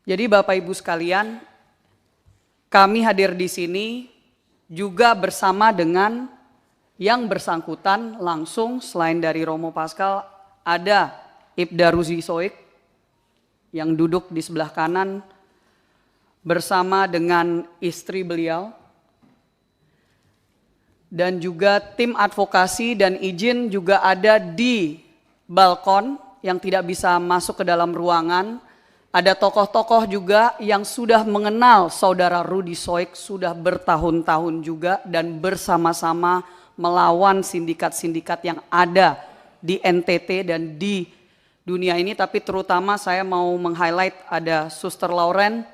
Jadi Bapak Ibu sekalian, kami hadir di sini juga bersama dengan yang bersangkutan langsung. Selain dari Romo Pascal, ada Ibda Rudy Soik yang duduk di sebelah kanan bersama dengan istri beliau, dan juga tim advokasi dan izin juga ada di balkon yang tidak bisa masuk ke dalam ruangan. Ada tokoh-tokoh juga yang sudah mengenal saudara Rudy Soik sudah bertahun-tahun juga dan bersama-sama melawan sindikat-sindikat yang ada di NTT dan di dunia ini. Tapi terutama saya mau meng-highlight ada Suster Lauren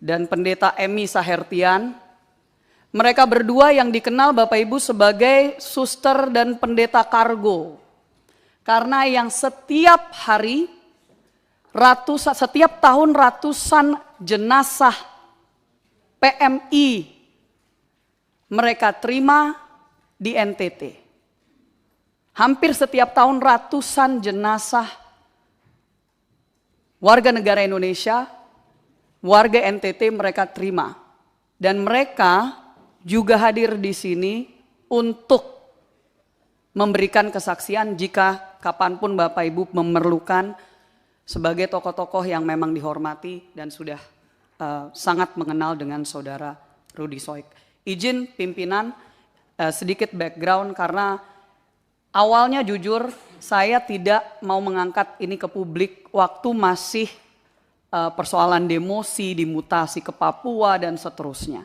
dan Pendeta Emi Sahertian. Mereka berdua yang dikenal Bapak Ibu sebagai suster dan pendeta kargo. Karena yang setiap hari setiap tahun ratusan jenazah PMI mereka terima di NTT. Hampir setiap tahun ratusan jenazah warga negara Indonesia, warga NTT mereka terima. Dan mereka juga hadir di sini untuk memberikan kesaksian jika kapanpun Bapak Ibu memerlukan, sebagai tokoh-tokoh yang memang dihormati dan sudah sangat mengenal dengan saudara Rudy Soik. Izin pimpinan sedikit background, karena awalnya jujur saya tidak mau mengangkat ini ke publik waktu masih persoalan demosi, dimutasi ke Papua dan seterusnya.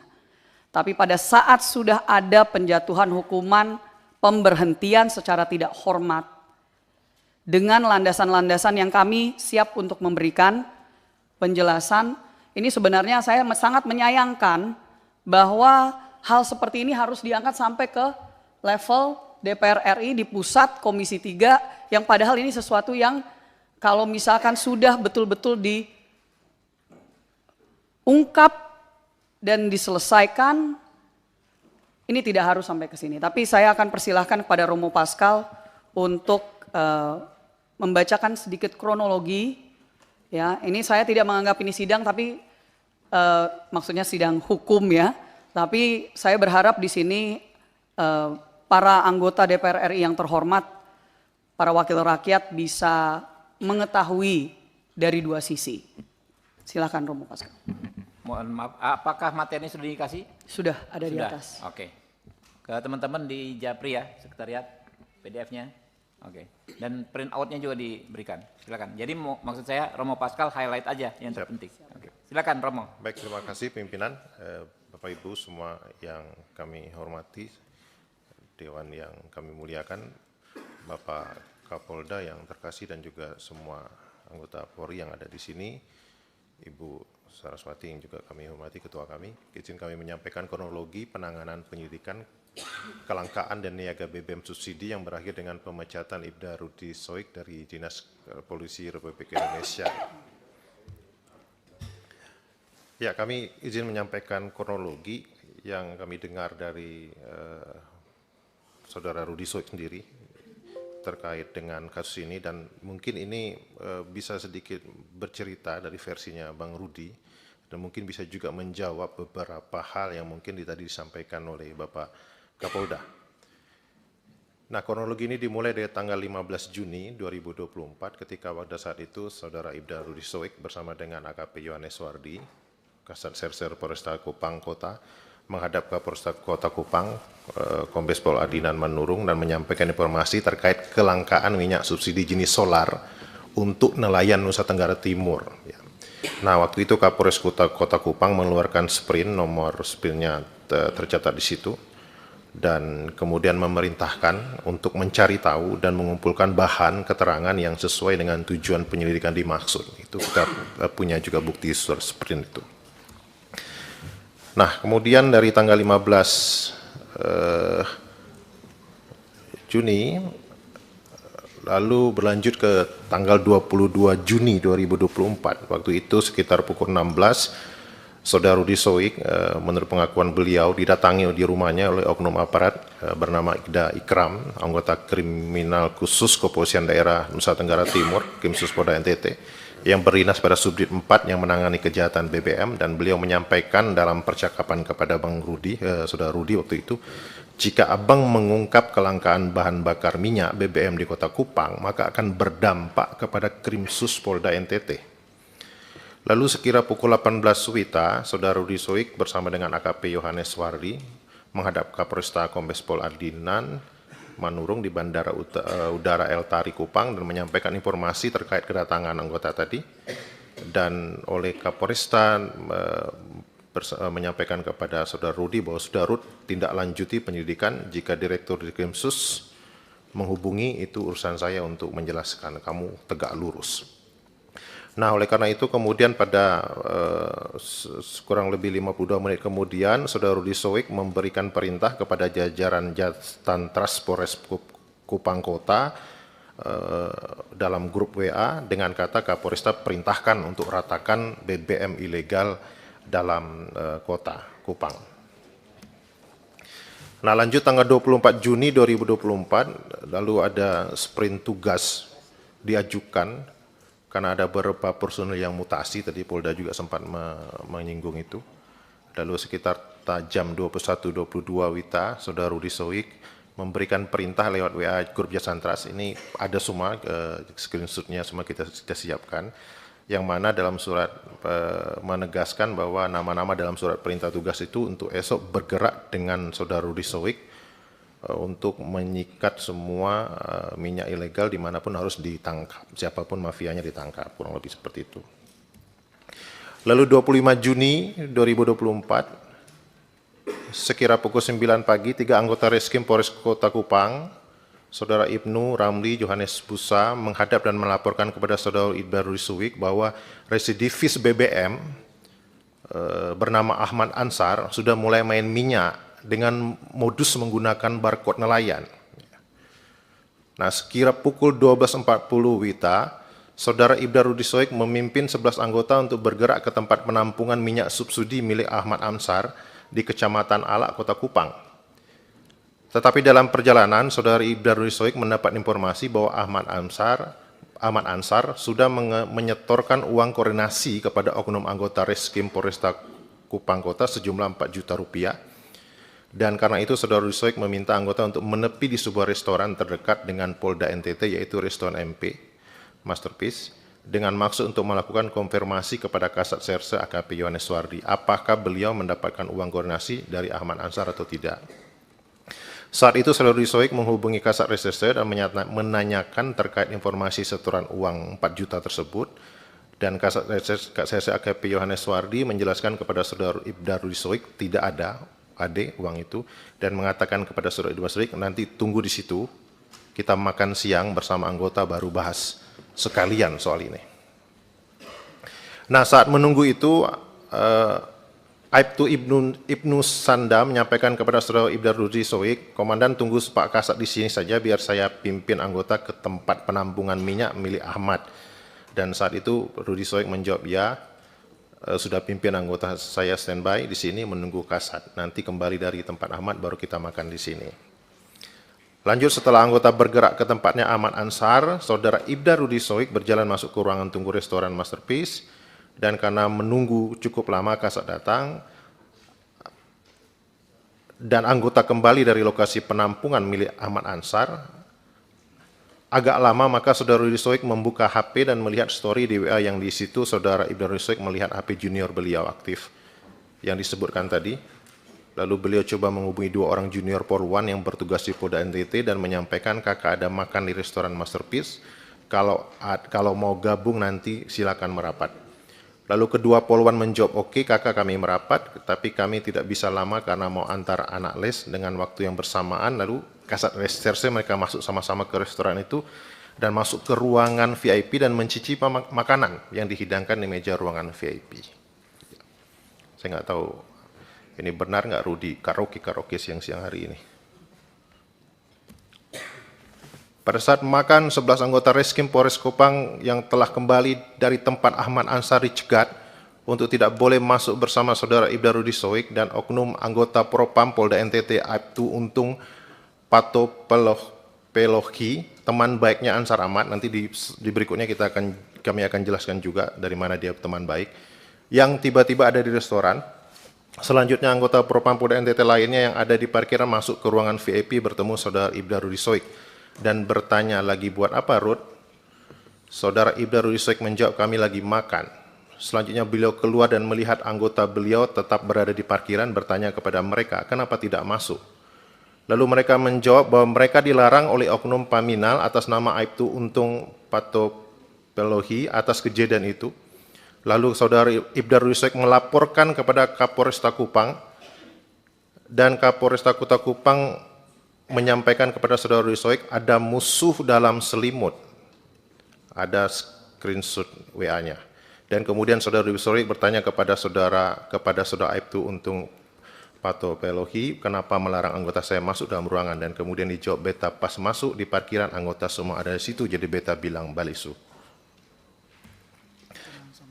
Tapi pada saat sudah ada penjatuhan hukuman pemberhentian secara tidak hormat, dengan landasan-landasan yang kami siap untuk memberikan penjelasan, ini sebenarnya saya sangat menyayangkan bahwa hal seperti ini harus diangkat sampai ke level DPR RI di pusat Komisi 3, yang padahal ini sesuatu yang kalau misalkan sudah betul-betul diungkap dan diselesaikan, ini tidak harus sampai ke sini. Tapi saya akan persilahkan kepada Romo Pascal untuk membacakan sedikit kronologi. Ya, ini saya tidak menganggap ini sidang, tapi maksudnya sidang hukum ya. Tapi saya berharap di sini para anggota DPR RI yang terhormat, para wakil rakyat bisa mengetahui dari dua sisi. Silakan Romo Pascal. Mohon maaf, apakah materi sudah dikasih? Sudah ada di atas. Oke. Ke teman-teman di Japri ya, sekretariat, PDF-nya. Oke. Dan print out-nya juga diberikan. Silakan. Jadi maksud saya Romo Pascal highlight aja yang terpenting. Oke. Silakan Romo. Baik, terima kasih pimpinan, Bapak Ibu semua yang kami hormati, Dewan yang kami muliakan, Bapak Kapolda yang terkasih dan juga semua anggota Polri yang ada di sini, Ibu Saraswati yang juga kami hormati, ketua kami. Izin kami menyampaikan kronologi penanganan penyelidikan kelangkaan dan niaga BBM subsidi yang berakhir dengan pemecatan Ibda Rudy Soik dari Dinas Polisi Republik Indonesia. Ya, kami izin menyampaikan kronologi yang kami dengar dari saudara Rudy Soik sendiri terkait dengan kasus ini, dan mungkin ini bisa sedikit bercerita dari versinya Bang Rudy dan mungkin bisa juga menjawab beberapa hal yang mungkin tadi disampaikan oleh Bapak Kapolda. Nah, kronologi ini dimulai dari tanggal 15 Juni 2024 ketika pada saat itu saudara Ibda Rudy Soik bersama dengan AKP Yohanes Wardi, Kasat Serser Polresta Kupang Kota, menghadap ke Polresta Kota Kupang, Kombes Pol Adinan Manurung, dan menyampaikan informasi terkait kelangkaan minyak subsidi jenis solar untuk nelayan Nusa Tenggara Timur. Nah, waktu itu Kapolres Kota Kupang mengeluarkan sprint, nomor sprintnya tercatat di situ, dan kemudian memerintahkan untuk mencari tahu dan mengumpulkan bahan keterangan yang sesuai dengan tujuan penyelidikan dimaksud. Itu kita punya juga bukti sprint itu. Nah, kemudian dari tanggal 15 Juni lalu berlanjut ke tanggal 22 Juni 2024. Waktu itu sekitar pukul 16 Saudara Rudy Soik, menurut pengakuan beliau, didatangi di rumahnya oleh oknum aparat bernama Ida Ikram, anggota kriminal khusus Kepolisian Daerah Nusa Tenggara Timur, Krimsus Polda NTT, yang berinas pada Subdit 4 yang menangani kejahatan BBM, dan beliau menyampaikan dalam percakapan kepada Bang Rudi, Saudara Rudi waktu itu, jika Abang mengungkap kelangkaan bahan bakar minyak BBM di Kota Kupang, maka akan berdampak kepada Krimsus Polda NTT. Lalu sekira pukul 18 WITA, Saudara Rudi Soik bersama dengan AKP Yohanes Wardi menghadap Kapolresta Kombes Pol Ardinan Manurung di Bandara Udara El Tari Kupang dan menyampaikan informasi terkait kedatangan anggota tadi, dan oleh Kapolresta menyampaikan kepada Saudara Rudi bahwa Saudara Rudi tindak lanjuti penyelidikan, jika Direktur di Krimsus menghubungi itu urusan saya untuk menjelaskan, kamu tegak lurus. Nah, oleh karena itu kemudian pada kurang lebih 52 menit kemudian, Saudara Rudi Soik memberikan perintah kepada jajaran Jatantras Polres Kupang Kota dalam grup WA dengan kata, Kapolresta perintahkan untuk ratakan BBM ilegal dalam kota Kupang. Nah, lanjut tanggal 24 Juni 2024, lalu ada sprint tugas diajukan karena ada beberapa personel yang mutasi, tadi Polda juga sempat menyinggung itu. Lalu sekitar jam 21.22 WITA, Saudara Rudi Soik memberikan perintah lewat WA grup Jatantras, ini ada semua, screenshotnya semua kita siapkan, yang mana dalam surat menegaskan bahwa nama-nama dalam surat perintah tugas itu untuk esok bergerak dengan Saudara Rudi Soik untuk menyikat semua minyak ilegal dimanapun harus ditangkap, siapapun mafianya ditangkap, kurang lebih seperti itu. Lalu 25 Juni 2024, sekira pukul 9 pagi, 3 anggota Reskrim Polres Kota Kupang, Saudara Ibnu, Ramli, Johannes Busa menghadap dan melaporkan kepada Saudara Ibda Rudi Soik bahwa residivis BBM bernama Ahmad Ansar sudah mulai main minyak dengan modus menggunakan barcode nelayan. Nah, sekira pukul 12.40 WITA, Saudara Ibda Rudi Soik memimpin 11 anggota untuk bergerak ke tempat penampungan minyak subsidi milik Ahmad Ansar di Kecamatan Alak, Kota Kupang. Tetapi dalam perjalanan, Saudara Ibda Rudi Soik mendapat informasi bahwa Ahmad Ansar sudah menyetorkan uang koordinasi kepada oknum anggota Reskrim Polresta Kupang Kota sejumlah 4 juta rupiah. Dan karena itu Saudara Rudi Soik meminta anggota untuk menepi di sebuah restoran terdekat dengan Polda NTT, yaitu restoran MP Masterpiece, dengan maksud untuk melakukan konfirmasi kepada Kasat Serse AKP Yohanes Wardi apakah beliau mendapatkan uang koordinasi dari Ahmad Ansar atau tidak. Saat itu Saudara Rudi Soik menghubungi Kasat Reserse dan menanyakan terkait informasi setoran uang 4 juta tersebut, dan Kasat Reserse AKP Yohanes Wardi menjelaskan kepada Saudara Ibda Rudi Soik tidak ada uang itu, dan mengatakan kepada Saudara Ibda Rudi Soik, nanti tunggu di situ, kita makan siang bersama anggota baru bahas sekalian soal ini. Nah, saat menunggu itu, Aibtu Ibnu Sanda menyampaikan kepada Saudara Ibda Rudi Soik, Komandan tunggu Pak Kasat di sini saja biar saya pimpin anggota ke tempat penampungan minyak milik Ahmad. Dan saat itu Rudi Soik menjawab ya, sudah pimpin anggota saya standby di sini menunggu Kasat. Nanti kembali dari tempat Ahmad baru kita makan di sini. Lanjut, setelah anggota bergerak ke tempatnya Ahmad Ansar, Saudara Ibda Rudi Soik berjalan masuk ke ruangan tunggu restoran Masterpiece, dan karena menunggu cukup lama Kasat datang dan anggota kembali dari lokasi penampungan milik Ahmad Ansar agak lama, maka Saudara Rudi Soik membuka HP dan melihat story di WA yang di situ Saudara Ibda Rudi Soik melihat HP junior beliau aktif yang disebutkan tadi. Lalu beliau coba menghubungi 2 orang junior Polwan yang bertugas di Polda NTT dan menyampaikan kakak ada makan di restoran Masterpiece, kalau mau gabung nanti silakan merapat. Lalu kedua Polwan menjawab, oke kakak kami merapat, tapi kami tidak bisa lama karena mau antar anak les dengan waktu yang bersamaan. Lalu Kasat Reserse mereka masuk sama-sama ke restoran itu dan masuk ke ruangan VIP dan mencicipi makanan yang dihidangkan di meja ruangan VIP. Saya nggak tahu ini benar nggak Rudi karaoke siang-siang hari ini. Pada saat makan, 11 anggota Reskrim Polres Kupang yang telah kembali dari tempat Ahmad Ansar dicegat untuk tidak boleh masuk bersama Saudara Ibda Rudi Soik dan oknum anggota Propam Polda NTT Aibtu Untung Pato Pelohi, teman baiknya Ansar Ahmad. Nanti di berikutnya kita akan kami akan jelaskan juga dari mana dia teman baik, yang tiba-tiba ada di restoran. Selanjutnya anggota Propam Polda NTT lainnya yang ada di parkiran masuk ke ruangan VIP bertemu Saudara Ibda Rudi Soik dan bertanya, lagi buat apa Rud? Saudara Ibda Rudi Soik menjawab, kami lagi makan. Selanjutnya beliau keluar dan melihat anggota beliau tetap berada di parkiran, bertanya kepada mereka, kenapa tidak masuk? Lalu mereka menjawab bahwa mereka dilarang oleh oknum Paminal atas nama Aibtu Untung Patopelohi atas kejadian itu. Lalu Saudara Ibda Rudi Soik melaporkan kepada Kapolresta Kupang dan Kapolresta Kota Kupang menyampaikan kepada Saudara Rudi Soik ada musuh dalam selimut. Ada screenshot WA-nya. Dan kemudian Saudara Rudi Soik bertanya kepada Saudara Aibtu Untung Patopelohi, kenapa melarang anggota saya masuk dalam ruangan? Dan kemudian dijawab, beta pas masuk di parkiran anggota semua ada di situ, jadi beta bilang balisu.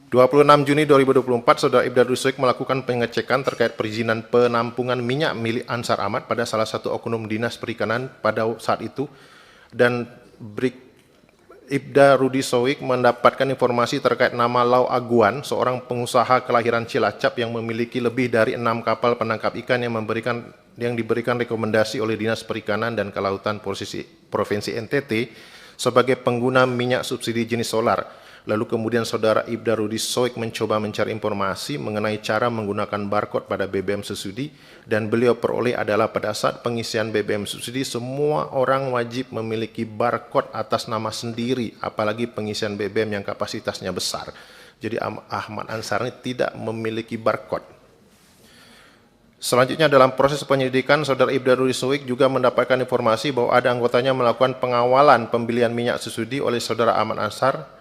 26 Juni 2024, Saudara Ibda Rudi Soik melakukan pengecekan terkait perizinan penampungan minyak milik Ansar Ahmad pada salah satu oknum dinas perikanan pada saat itu, dan Ibda Rudi Soik mendapatkan informasi terkait nama Lau Aguan, seorang pengusaha kelahiran Cilacap yang memiliki lebih dari 6 kapal penangkap ikan yang diberikan rekomendasi oleh Dinas Perikanan dan Kelautan Provinsi NTT sebagai pengguna minyak subsidi jenis solar. Lalu kemudian Saudara Ibda Rudi Soik mencoba mencari informasi mengenai cara menggunakan barcode pada BBM subsidi, dan beliau peroleh adalah pada saat pengisian BBM subsidi semua orang wajib memiliki barcode atas nama sendiri, apalagi pengisian BBM yang kapasitasnya besar. Jadi Ahmad Ansar ini tidak memiliki barcode. Selanjutnya dalam proses penyelidikan, Saudara Ibda Rudi Soik juga mendapatkan informasi bahwa ada anggotanya melakukan pengawalan pembelian minyak subsidi oleh Saudara Ahmad Ansar.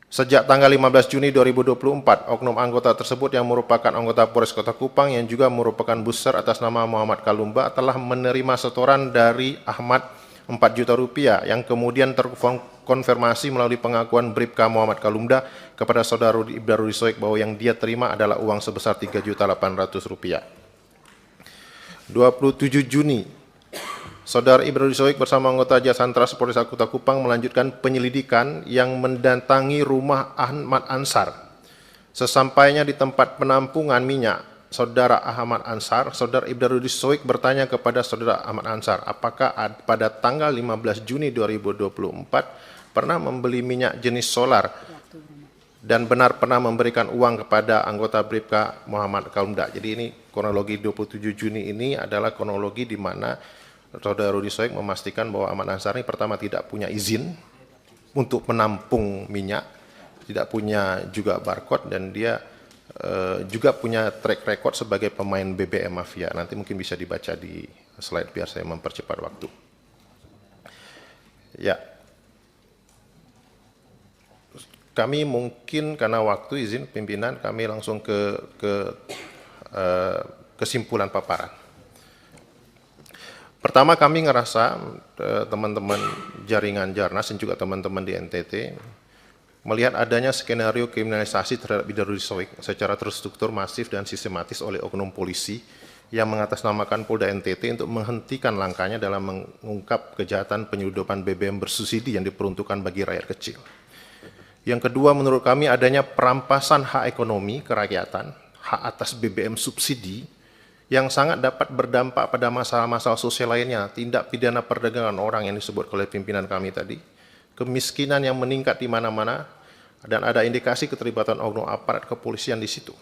Sejak tanggal 15 Juni 2024, oknum anggota tersebut yang merupakan anggota Polres Kota Kupang yang juga merupakan booster atas nama Muhammad Kalumba telah menerima setoran dari Ahmad 4 juta rupiah yang kemudian terkonfirmasi melalui pengakuan Bribka Muhammad Kalumba kepada Saudara Ibda Rudi Soik bahwa yang dia terima adalah uang sebesar 3.800.000 rupiah. 27 Juni, Saudara Ibda Rudi Soik bersama anggota Jasantra Polres Kota Kupang melanjutkan penyelidikan yang mendatangi rumah Ahmad Ansar. Sesampainya di tempat penampungan minyak Saudara Ahmad Ansar, Saudara Ibda Rudi Soik bertanya kepada Saudara Ahmad Ansar, apakah pada tanggal 15 Juni 2024 pernah membeli minyak jenis solar dan benar pernah memberikan uang kepada anggota Bribka Muhammad Kalumda. Jadi ini kronologi 27 Juni ini adalah kronologi di mana Saudara Rudi Soik memastikan bahwa Ahmad Ansar ini pertama tidak punya izin untuk menampung minyak, tidak punya juga barcode, dan dia juga punya track record sebagai pemain BBM mafia. Nanti mungkin bisa dibaca di slide biar saya mempercepat waktu. Ya, kami mungkin karena waktu izin pimpinan kami langsung ke kesimpulan paparan. Pertama, kami ngerasa teman-teman jaringan Jarnas dan juga teman-teman di NTT melihat adanya skenario kriminalisasi terhadap Ibda Rudi Soik secara terstruktur, masif, dan sistematis oleh oknum polisi yang mengatasnamakan Polda NTT untuk menghentikan langkahnya dalam mengungkap kejahatan penyeludupan BBM bersubsidi yang diperuntukkan bagi rakyat kecil. Yang kedua, menurut kami adanya perampasan hak ekonomi kerakyatan, hak atas BBM subsidi, yang sangat dapat berdampak pada masalah-masalah sosial lainnya, tindak pidana perdagangan orang yang disebut oleh pimpinan kami tadi, kemiskinan yang meningkat di mana-mana, dan ada indikasi keterlibatan oknum aparat kepolisian di situ.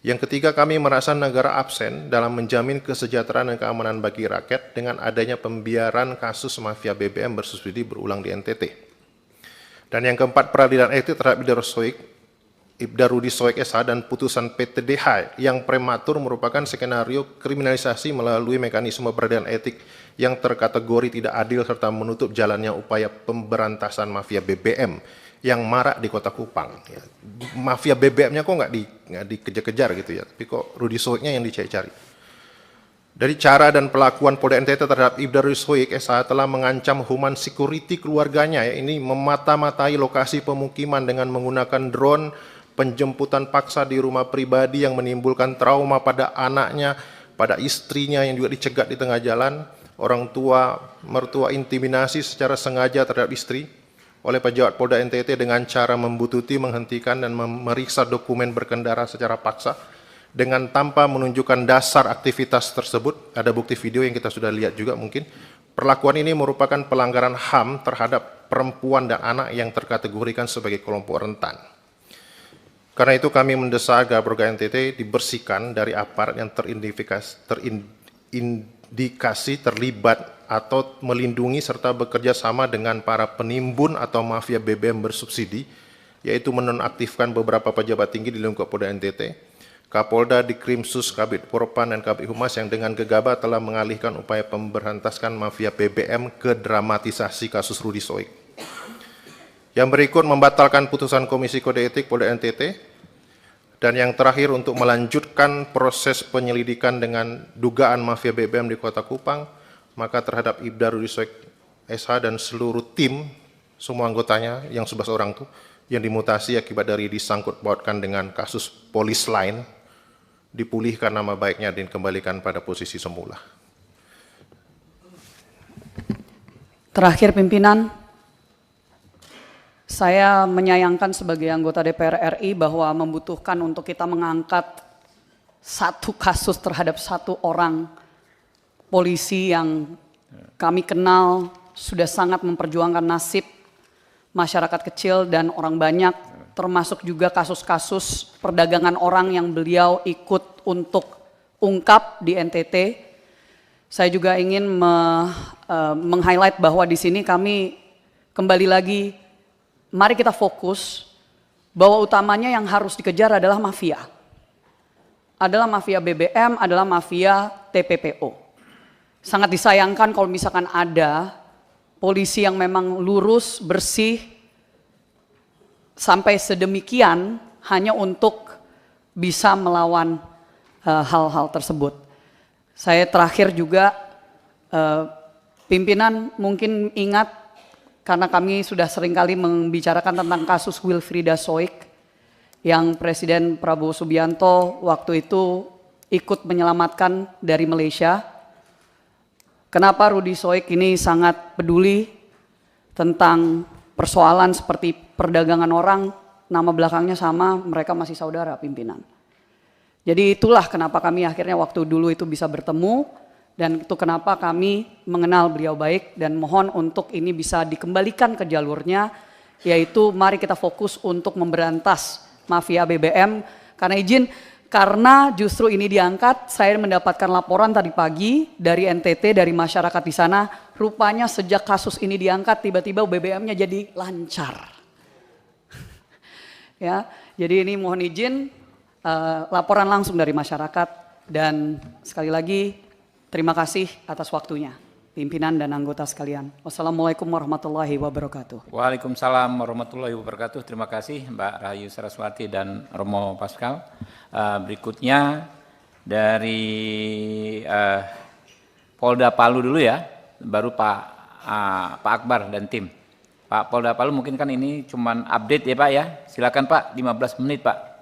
Yang ketiga, kami merasa negara absen dalam menjamin kesejahteraan dan keamanan bagi rakyat dengan adanya pembiaran kasus mafia BBM bersubsidi berulang di NTT. Dan yang keempat, peradilan etik terhadap Ibda Rudi Soik SH dan putusan PTDH yang prematur merupakan skenario kriminalisasi melalui mekanisme peradilan etik yang terkategori tidak adil serta menutup jalannya upaya pemberantasan mafia BBM yang marak di Kota Kupang. Ya, mafia BBM-nya kok nggak dikejar-kejar gitu ya, tapi kok Rudi Soiknya yang dicari-cari. Dari cara dan pelakuan Polda NTT terhadap Ibda Rudi Soik SH telah mengancam human security keluarganya, ya, ini memata-matai lokasi pemukiman dengan menggunakan drone, penjemputan paksa di rumah pribadi yang menimbulkan trauma pada anaknya, pada istrinya yang juga dicegat di tengah jalan, orang tua, mertua intimidasi secara sengaja terhadap istri, oleh pejabat Polda NTT dengan cara membututi, menghentikan, dan memeriksa dokumen berkendara secara paksa dengan tanpa menunjukkan dasar aktivitas tersebut. Ada bukti video yang kita sudah lihat juga mungkin. Perlakuan ini merupakan pelanggaran HAM terhadap perempuan dan anak yang terkategorikan sebagai kelompok rentan. Karena itu kami mendesak agar Polda NTT dibersihkan dari aparat yang terindikasi terlibat atau melindungi serta bekerja sama dengan para penimbun atau mafia BBM bersubsidi, yaitu menonaktifkan beberapa pejabat tinggi di lingkup Polda NTT, Kapolda, Dikrimsus, Kabid Propam, dan Kabid Humas yang dengan gegabah telah mengalihkan upaya pemberantasan mafia BBM ke dramatisasi kasus Rudi Soik. Yang berikut membatalkan putusan Komisi Kode Etik Polda NTT, dan yang terakhir untuk melanjutkan proses penyelidikan dengan dugaan mafia BBM di Kota Kupang, maka terhadap Ibda Rudi Soik SH dan seluruh tim, semua anggotanya yang 11 orang itu, yang dimutasi akibat dari disangkut pautkan dengan kasus polis lain, dipulihkan nama baiknya dan dikembalikan pada posisi semula. Terakhir pimpinan, saya menyayangkan sebagai anggota DPR RI bahwa membutuhkan untuk kita mengangkat satu kasus terhadap satu orang polisi yang kami kenal sudah sangat memperjuangkan nasib masyarakat kecil dan orang banyak, termasuk juga kasus-kasus perdagangan orang yang beliau ikut untuk ungkap di NTT. Saya juga ingin meng-highlight bahwa di sini kami kembali lagi, mari kita fokus bahwa utamanya yang harus dikejar adalah mafia. Adalah mafia BBM, adalah mafia TPPO. Sangat disayangkan kalau misalkan ada polisi yang memang lurus, bersih, sampai sedemikian hanya untuk bisa melawan hal-hal tersebut. Saya terakhir juga, pimpinan mungkin ingat, karena kami sudah seringkali membicarakan tentang kasus Wilfrieda Soik, yang Presiden Prabowo Subianto waktu itu ikut menyelamatkan dari Malaysia. Kenapa Rudi Soik ini sangat peduli tentang persoalan seperti perdagangan orang, nama belakangnya sama, mereka masih saudara pimpinan. Jadi itulah kenapa kami akhirnya waktu dulu itu bisa bertemu, dan itu kenapa kami mengenal beliau baik, dan mohon untuk ini bisa dikembalikan ke jalurnya, yaitu mari kita fokus untuk memberantas mafia BBM. Karena justru ini diangkat, saya mendapatkan laporan tadi pagi dari NTT, dari masyarakat di sana, rupanya sejak kasus ini diangkat tiba-tiba BBM-nya jadi lancar. Ya, jadi ini mohon izin laporan langsung dari masyarakat, dan sekali lagi terima kasih atas waktunya pimpinan dan anggota sekalian. Wassalamualaikum warahmatullahi wabarakatuh. Waalaikumsalam warahmatullahi wabarakatuh. Terima kasih Mbak Rahayu Saraswati dan Romo Pascal. Berikutnya dari Polda Palu dulu ya, baru Pak Akbar dan tim. Pak Polda Palu mungkin kan ini cuman update ya Pak ya. Silakan Pak, 15 menit Pak.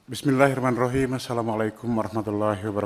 Bismillahirrahmanirrahim. Assalamualaikum warahmatullahi wabarakatuh.